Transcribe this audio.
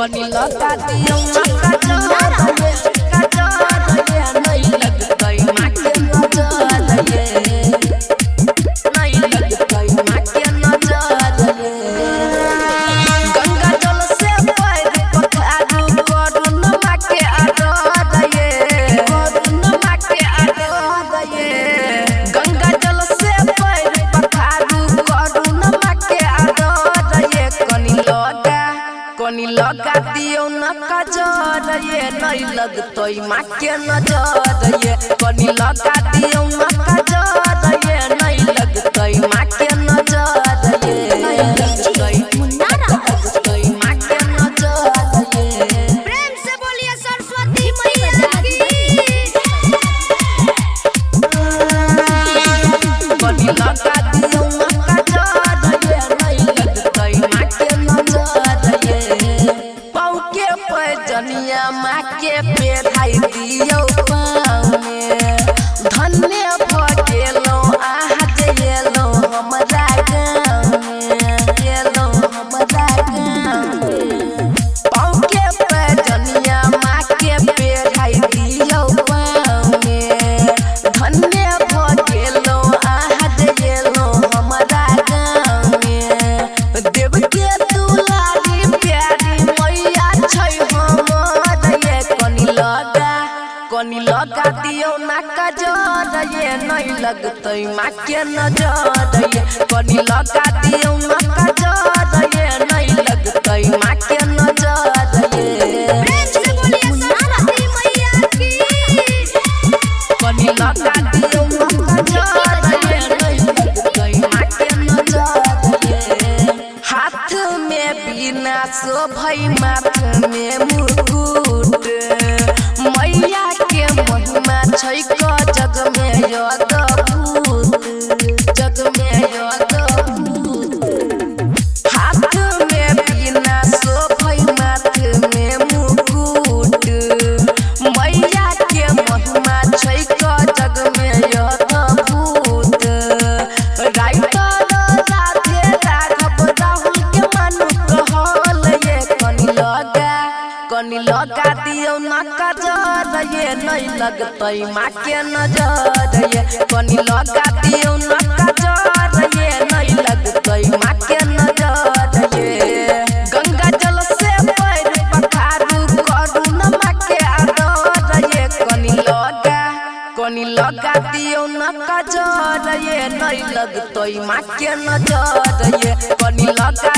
कनी लगा दियो काजर ये नहीं लगतई माँ के नजर ये नहीं लगतई माँ के नजर ये गंगा जल से पैर पखारू करुण माँ के आदर ये करुण माँ के आदर ये गंगा जल से पैर पखारू करुण माँ के आदर ये कनी लगा दियो न काजर ये नहीं लगतई माँ के नजर ये कनी लगा दियो न काजर ये नहीं लगतई माँ के नजर ये लगतई माँ के नजर ये प्रेम से बोलिए सरस्वती मैया की कनी लगा दियो न काजर ये नहीं लगतई माँ के नजर ये पाँव के पैजनिया माँ के पेढ़ाई दियो पाँव में धन्य भगेलो आज एलो हमरा गाँव में एलो हमरा गाँव में पाँव के पैजनिया माँ के पेढ़ाई दियो पाँव में धन्य भगेलो आज एलो हमरा गाँव में देव के दुलारी प्यारी मैया छै हमर ये कनी लगा दियो ना काजर ये नहीं लगतई माँ के नजर ये कनी लगा दियो ना काजर ये नहीं लगतई माँ के नजर ये प्रेम से बोलिए सरस्वती मैया की कनी लगा दियो ना काजर ये नहीं लगतई माँ के नजर ये हाथ में बिना शोभई माथ में मुकुट मैया के महिमा छै क जग में अद्भुत जग में अद्भुत हाथ में बिना शोभई माथ में मुकुट मैया के महिमा छै क जग में अद्भुत राइटर राधे राघव राहुल के मानु कहल ये कनी लगा दियो ना काजर ये नहीं लगतई माँ के नजर ये कनी लगा दियो ना काजर ये नहीं लगतई माँ के नजर ये गंगा जल से पैर पखारू करुण माँ के आदर ये कनी लगा दियो ना काजर ये नहीं लगतई माँ के नजर ये कनी लगा